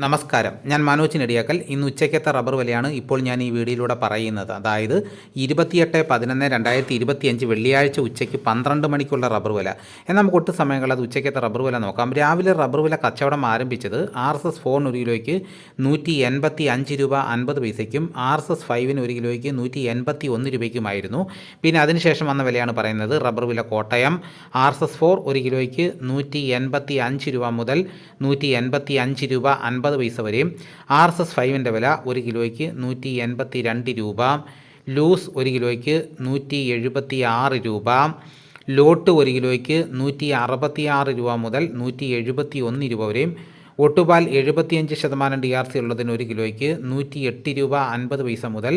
നമസ്കാരം, ഞാൻ മനോജ് നെടിയാക്കൽ. ഇന്ന് ഉച്ചയ്ക്കത്തെ റബ്ബർ വിലയാണ് ഇപ്പോൾ ഞാൻ ഈ വീഡിയോയിലൂടെ പറയുന്നത്. അതായത് 28/11/2025 വെള്ളിയാഴ്ച ഉച്ചയ്ക്ക് 12 മണിക്കുള്ള റബ്ബർ വില. എന്നാൽ നമുക്ക് ഒട്ടും സമയങ്ങൾ അത് ഉച്ചയ്ക്കത്തെ റബ്ബർ വില നോക്കാം. രാവിലെ റബ്ബർ വില കച്ചവടം ആരംഭിച്ചത് RSS 4 ഒരു കിലോയ്ക്ക് 185 രൂപ 50 പൈസയ്ക്കും RSS 5 ഒരു കിലോയ്ക്ക് 181 രൂപയ്ക്കുമായിരുന്നു. പിന്നെ അതിനുശേഷം വന്ന വിലയാണ് പറയുന്നത്. റബ്ബർ വില കോട്ടയം RSS 4 ഒരു കിലോയ്ക്ക് 185 രൂപ മുതൽ 185 രൂപ 50 പൈസ വരെയും RSS 5 വില ഒരു കിലോയ്ക്ക് 182 രൂപ, ലൂസ് ഒരു കിലോയ്ക്ക് 176 രൂപ, ലോട്ട് ഒരു കിലോയ്ക്ക് 166 രൂപ മുതൽ 171 രൂപ വരെയും, ഒട്ടുപാൽ 75% DRC ഉള്ളതിന് ഒരു കിലോയ്ക്ക് 108 രൂപ 50 പൈസ മുതൽ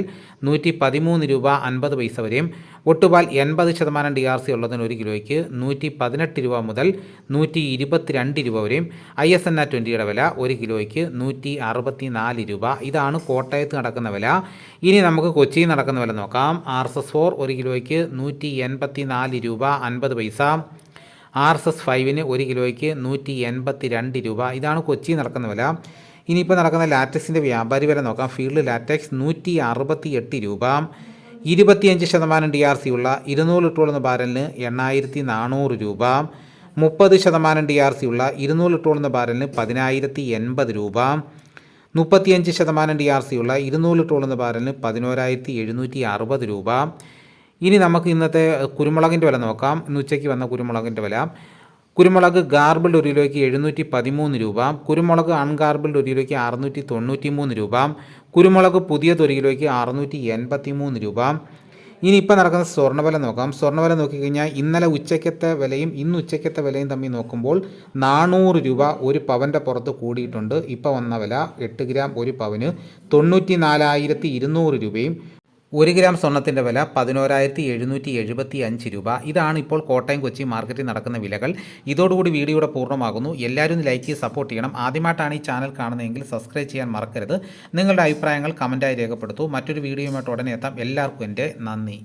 113 രൂപ 50 പൈസ വരെയും, ഒട്ടുപാൽ 80% DRC ഉള്ളതിന് ഒരു കിലോയ്ക്ക് 118 രൂപ മുതൽ 122 രൂപ വരെയും, ISNA 20യുടെ വില ഒരു കിലോയ്ക്ക് 164 രൂപ. ഇതാണ് കോട്ടയത്ത് നടക്കുന്ന വില. ഇനി നമുക്ക് കൊച്ചിയിൽ നടക്കുന്ന വില നോക്കാം. RSS 4 ഒരു കിലോയ്ക്ക് 184 രൂപ 50 പൈസ, RSS 5 ഒരു കിലോയ്ക്ക് 182 രൂപ. ഇതാണ് കൊച്ചി നടക്കുന്ന വില. ഇനിയിപ്പോൾ നടക്കുന്ന ലാറ്റക്സിൻ്റെ വ്യാപാരി വില നോക്കാം. ഫീൽഡ് ലാറ്റക്സ് 168 രൂപ. 25% DRC ഉള്ള 200 ലിറ്ററോളുന്ന ബാരലിന് 8400 രൂപ. 30% DRC ഉള്ള 200 ലിറ്ററോളുന്ന ബാരലിന് 10080 രൂപ. 35% DRC ഉള്ള 200 ലിറ്ററോളുന്ന ബാരലിന് 11760 രൂപ. ഇനി നമുക്ക് ഇന്നത്തെ കുരുമുളകിൻ്റെ വില നോക്കാം. ഇന്ന് ഉച്ചയ്ക്ക് വന്ന കുരുമുളകിൻ്റെ വില. കുരുമുളക് ഗാർബിൾഡ് ഒരു കിലോയ്ക്ക് 713 രൂപ. കുരുമുളക് അൺഗാർബിൾഡ് ഒരു കിലോയ്ക്ക് 693 രൂപ. കുരുമുളക് പുതിയത് ഒരു കിലോയ്ക്ക് 683 രൂപ. ഇനി ഇപ്പോൾ നടക്കുന്ന സ്വർണ്ണവില നോക്കാം. സ്വർണ്ണവില നോക്കിക്കഴിഞ്ഞാൽ ഇന്നലെ ഉച്ചയ്ക്കത്തെ വിലയും ഇന്ന് ഉച്ചയ്ക്കത്തെ വിലയും തമ്മിൽ നോക്കുമ്പോൾ 400 രൂപ ഒരു പവൻ്റെ പുറത്ത് കൂടിയിട്ടുണ്ട്. ഇപ്പോൾ വന്ന വില 8 ഗ്രാം ഒരു പവന് 94,200 രൂപയും. 1 ഗ്രാം സ്വർണ്ണത്തിൻ്റെ വില 11,775 രൂപ. ഇതാണ് ഇപ്പോൾ കോട്ടയം കൊച്ചി മാർക്കറ്റിൽ നടക്കുന്ന വിലകൾ. ഇതോടുകൂടി വീഡിയോയുടെ പൂർണ്ണമാകുന്നു. എല്ലാവരും ലൈക്ക് ചെയ്ത് സപ്പോർട്ട് ചെയ്യണം. ആദ്യമായിട്ടാണ് ഈ ചാനൽ കാണുന്നതെങ്കിൽ സബ്സ്ക്രൈബ് ചെയ്യാൻ മറക്കരുത്. നിങ്ങളുടെ അഭിപ്രായങ്ങൾ കമൻറ്റായി രേഖപ്പെടുത്തൂ. മറ്റൊരു വീഡിയോയുമായിട്ട് ഉടനെ എത്താം. എല്ലാവർക്കും എൻ്റെ നന്ദി.